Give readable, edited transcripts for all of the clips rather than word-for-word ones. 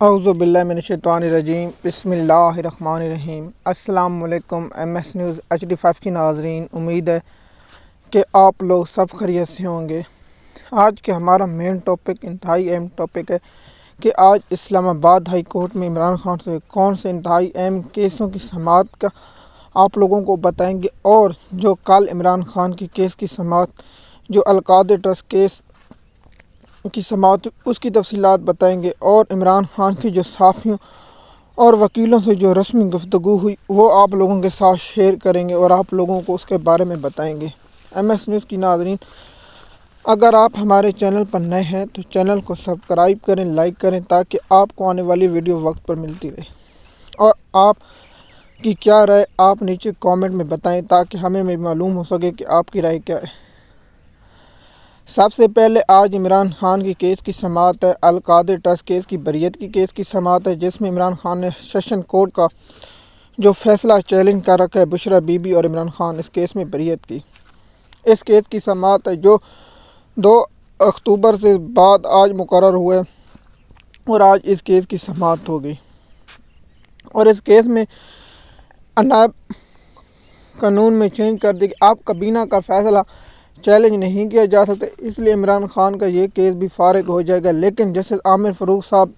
اعوذ باللہ من الشیطان الرجیم، بسم اللہ الرحمن الرحیم۔ السلام علیکم MS نیوز HD5 کی ناظرین، امید ہے کہ آپ لوگ سب خیریت سے ہوں گے۔ آج کے ہمارا مین ٹاپک انتہائی اہم ٹاپک ہے کہ آج اسلام آباد ہائی کورٹ میں عمران خان سے کون سے انتہائی اہم کیسوں کی سماعت کا آپ لوگوں کو بتائیں گے، اور جو کل عمران خان کی کیس کی سماعت جو القادر ٹرسٹ کیس کی سماعت اس کی تفصیلات بتائیں گے، اور عمران خان کی جو صحافیوں اور وکیلوں سے جو رسمی گفتگو ہوئی وہ آپ لوگوں کے ساتھ شیئر کریں گے اور آپ لوگوں کو اس کے بارے میں بتائیں گے۔ MS نیوز کی ناظرین، اگر آپ ہمارے چینل پر نئے ہیں تو چینل کو سبسکرائب کریں، لائک کریں، تاکہ آپ کو آنے والی ویڈیو وقت پر ملتی رہے، اور آپ کی کیا رائے آپ نیچے کامنٹ میں بتائیں تاکہ ہمیں بھی معلوم ہو سکے کہ آپ کی رائے کیا ہے۔ سب سے پہلے آج عمران خان کی کیس کی سماعت ہے، القادر ٹرسٹ کیس کی بریت کی کیس کی سماعت ہے، جس میں عمران خان نے سیشن کورٹ کا جو فیصلہ چیلنج کر رکھا ہے بشریٰ بی بی اور عمران خان اس کیس میں بریت کی۔ اس کیس کی سماعت ہے جو 2 اکتوبر سے بعد آج مقرر ہوئے، اور آج اس کیس کی سماعت ہو گئی، اور اس کیس میں نائب قانون میں چینج کر دی کہ آپ کابینہ کا فیصلہ چیلنج نہیں کیا جا سکتا، اس لیے عمران خان کا یہ کیس بھی فارغ ہو جائے گا۔ لیکن جسٹس عامر فاروق صاحب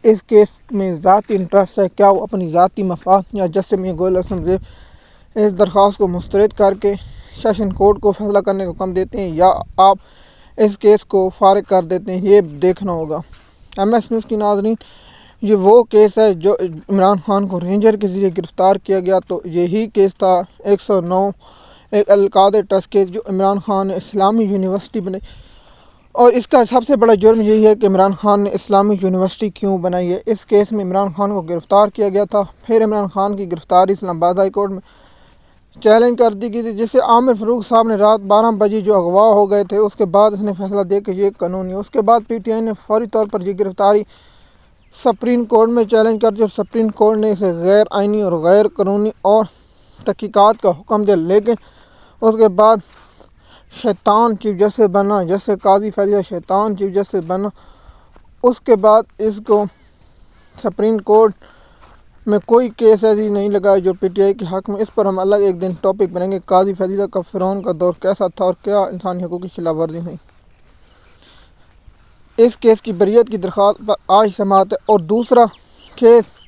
اس کیس میں ذاتی انٹرسٹ ہے، کیا وہ اپنی ذاتی مفاد یا جسٹس میاں گوہر اعظم اس درخواست کو مسترد کر کے سیشن کورٹ کو فیصلہ کرنے کا حکم دیتے ہیں، یا آپ اس کیس کو فارغ کر دیتے ہیں، یہ دیکھنا ہوگا۔ MS نیوز کی ناظرین، یہ وہ کیس ہے جو عمران خان کو رینجر کے ذریعے گرفتار کیا گیا، تو یہی کیس تھا 109 ایک القادر ٹرسٹ کیس جو عمران خان نے اسلامی یونیورسٹی بنائی، اور اس کا سب سے بڑا جرم یہی ہے کہ عمران خان نے اسلامی یونیورسٹی کیوں بنائی ہے۔ اس کیس میں عمران خان کو گرفتار کیا گیا تھا، پھر عمران خان کی گرفتاری اسلام آباد ہائی کورٹ میں چیلنج کر دی گئی تھی، جس سے عامر فاروق صاحب نے رات 12 بجے جو اغوا ہو گئے تھے، اس کے بعد اس نے فیصلہ دیا کہ یہ قانونی ہے۔ اس کے بعد PTI نے فوری طور پر یہ گرفتاری سپریم کورٹ میں چیلنج کر دی، اور سپریم کورٹ نے اسے غیر آئینی اور غیر قانونی اور تحقیقات کا حکم دیا۔ لیکن اس کے بعد شیطان چیف جسٹس بنا، جیسے قاضی فیضیہ شیطان چیف جسٹس بنا، اس کے بعد اس کو سپریم کورٹ میں کوئی کیس ایسی نہیں لگا جو PTI کے حق میں۔ اس پر ہم الگ ایک دن ٹاپک بنیں گے، قاضی فیضیہ کا فرعون کا دور کیسا تھا اور کیا انسانی حقوق کی خلاف ورزی ہوئی۔ اس کیس کی بریت کی درخواست پر آج سماعت ہے، اور دوسرا کیس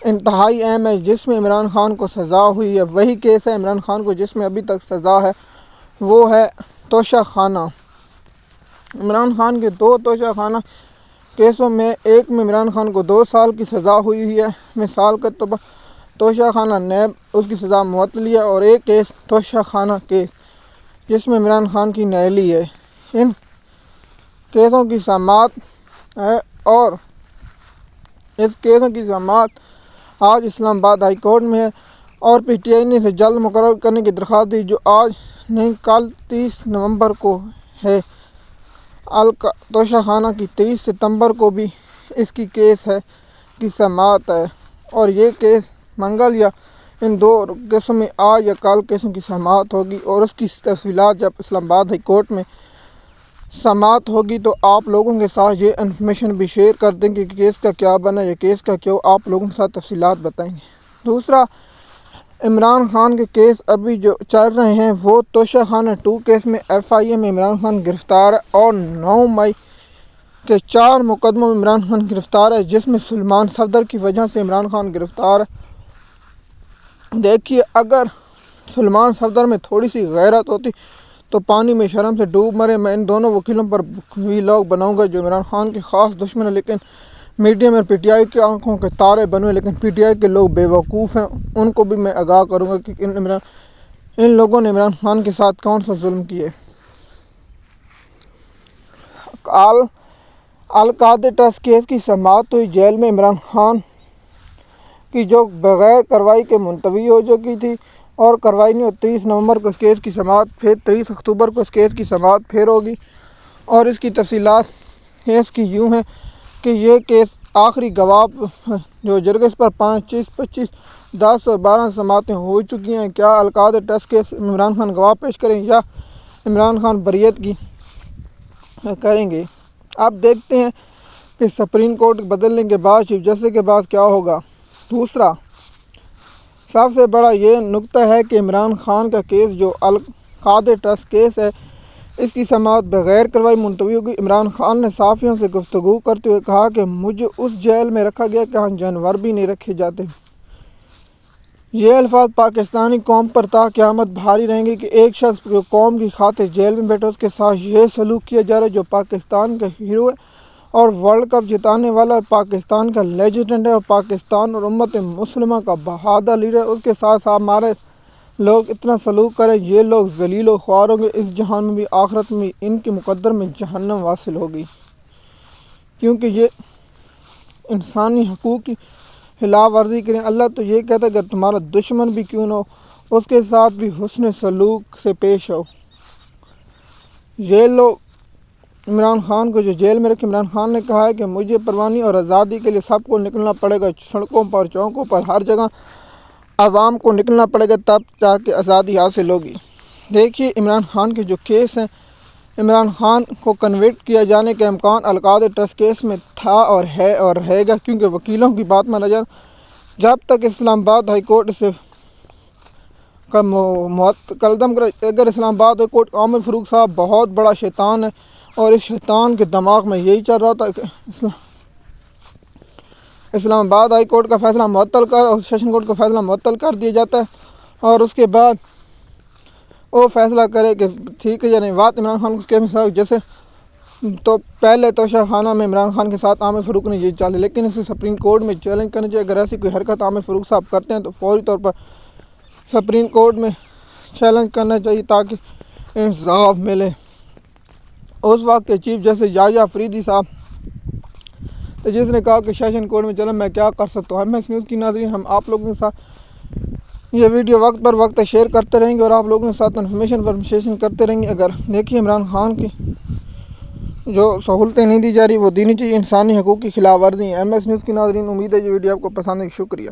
انتہائی اہم ہے جس میں عمران خان کو سزا ہوئی ہے، وہی کیس ہے عمران خان کو جس میں ابھی تک سزا ہے، وہ ہے توشہ خانہ۔ عمران خان کے 2 توشہ خانہ کیسوں میں ایک میں عمران خان کو 2 سال کی سزا ہوئی ہے، مثال کے طور پر توشہ خانہ نیب اس کی سزا معطلی ہے، اور ایک کیس توشہ خانہ کیس جس میں عمران خان کی نیلی ہے۔ ان کیسوں کی سماعت ہے، اور اس کیسوں کی سماعت آج اسلام آباد ہائی کورٹ میں ہے، اور PTI نے اسے جلد مقرر کرنے کی درخواست دی، جو آج نہیں کل 30 نومبر کو ہے۔ توشہ خانہ کی 23 ستمبر کو بھی اس کی کیس ہے کی سماعت ہے، اور یہ کیس منگل یا ان 2 کیسوں میں آج یا کل کیسوں کی سماعت ہوگی، اور اس کی تفصیلات جب اسلام آباد ہائی کورٹ میں سماعت ہوگی تو آپ لوگوں کے ساتھ یہ انفارمیشن بھی شیئر کر دیں کہ کیس کا کیا بنا یا کیس کا کیوں، آپ لوگوں کے ساتھ تفصیلات بتائیں گے۔ دوسرا، عمران خان کے کیس ابھی جو چل رہے ہیں وہ توشہ خانہ 2 کیس میں FIA میں عمران خان گرفتار ہے، اور 9 مئی کے 4 مقدموں میں عمران خان گرفتار ہے، جس میں سلمان صفدر کی وجہ سے عمران خان گرفتار ہے۔ دیکھیے، اگر سلمان صفدر میں تھوڑی سی غیرت ہوتی تو پانی میں شرم سے ڈوب مرے۔ میں ان دونوں وکیلوں پر ویلاگ بناؤں گا جو عمران خان کے خاص دشمن ہیں، لیکن میڈیا میں PTI کے آنکھوں کے تارے بنوے، لیکن PTI کے لوگ بے وقوف ہیں، ان کو بھی میں آگاہ کروں گا کہ ان لوگوں نے عمران خان کے ساتھ کون سا ظلم کیے۔ القادر ٹرسٹ کیس کی سماعت ہوئی، جیل میں عمران خان کی جو بغیر کارروائی کے ملتوی ہو چکی تھی، اور کارروائی نہیں ہوئی۔ 30 نومبر کو اس کیس کی سماعت، پھر 30 اکتوبر کو اس کیس کی سماعت پھر ہوگی، اور اس کی تفصیلات کیس کی یوں ہیں کہ یہ کیس آخری گواہ جو جرگس پر 25 10 اور 12 سماعتیں ہو چکی ہیں۔ کیا القادر ٹرسٹ کیس عمران خان گواہ پیش کریں یا عمران خان بریت کی کریں گے؟ اب دیکھتے ہیں کہ سپریم کورٹ بدلنے کے بعد چیف جسٹس کے بعد کیا ہوگا۔ دوسرا سب سے بڑا یہ نکتہ ہے کہ عمران خان کا کیس جو القاعدہ ٹرسٹ کیس ہے، اس کی سماعت بغیر کروائی ملتوی ہوگی۔ عمران خان نے صحافیوں سے گفتگو کرتے ہوئے کہا کہ مجھے اس جیل میں رکھا گیا کہ جہاں جانور بھی نہیں رکھے جاتے۔ یہ الفاظ پاکستانی قوم پر تا قیامت بھاری رہیں گے کہ ایک شخص جو قوم کی خاطر جیل میں بیٹھا اس کے ساتھ یہ سلوک کیا جا رہا ہے، جو پاکستان کا ہیرو ہے اور ورلڈ کپ جتانے والا اور پاکستان کا لیجنڈ ہے اور پاکستان اور امت مسلمہ کا بہادر لیڈر ہے، اس کے ساتھ ساتھ ہمارے لوگ اتنا سلوک کریں، یہ لوگ ذلیل و خوار ہوں گے، اس جہان میں بھی آخرت میں ان کے مقدر میں جہنم واصل ہوگی، کیونکہ یہ انسانی حقوق کی خلاف ورزی کریں۔ اللہ تو یہ کہتا ہے کہ تمہارا دشمن بھی کیوں نہ ہو اس کے ساتھ بھی حسن سلوک سے پیش ہو۔ یہ لوگ عمران خان کو جو جیل میں رکھے، عمران خان نے کہا ہے کہ مجھے پروانی اور آزادی کے لیے سب کو نکلنا پڑے گا، سڑکوں پر، چوکوں پر، ہر جگہ عوام کو نکلنا پڑے گا، تب جا کے آزادی حاصل ہوگی۔ دیکھیے عمران خان کے جو کیس ہیں، عمران خان کو کنوکٹ کیا جانے کا امکان القاعدہ ٹرسٹ کیس میں تھا اور ہے اور رہے گا، کیونکہ وکیلوں کی بات مانا جائے جب تک اسلام آباد ہائی کورٹ سے قلم کرے، اگر اسلام آباد ہائی کورٹ عامر فاروق صاحب بہت بڑا شیطان ہے اور اس شیطان کے دماغ میں یہی چل رہا تھا کہ اسلام آباد ہائی کورٹ کا فیصلہ معطل کر اور سیشن کورٹ کا فیصلہ معطل کر دیا جاتا ہے اور اس کے بعد وہ فیصلہ کرے کہ ٹھیک ہے یا نہیں۔ بات عمران خان کے مثال جیسے تو پہلے توشہ خانہ میں عمران خان کے ساتھ عامر فاروق نے یہ چالی، لیکن اسے سپریم کورٹ میں چیلنج کرنا چاہیے۔ اگر ایسی کوئی حرکت عامر فاروق صاحب کرتے ہیں تو فوری طور پر سپریم کورٹ میں چیلنج کرنا چاہیے تاکہ انصاف ملے۔ اس وقت کے چیف جسٹس یحییٰ افریدی صاحب جس نے کہا کہ سیشن کورٹ میں چلیں میں کیا کر سکتا ہوں۔ MS نیوز کی ناظرین، ہم آپ لوگوں کے ساتھ یہ ویڈیو وقت پر وقت شیئر کرتے رہیں گے اور آپ لوگوں کے ساتھ انفارمیشن کرتے رہیں گے۔ اگر دیکھیے عمران خان کی جو سہولتیں نہیں دی جا رہی وہ دینی چاہیے، انسانی حقوق کی خلاف ورزی ہیں۔ MS نیوز کی ناظرین، امید ہے یہ ویڈیو آپ کو پسند ہے، شکریہ۔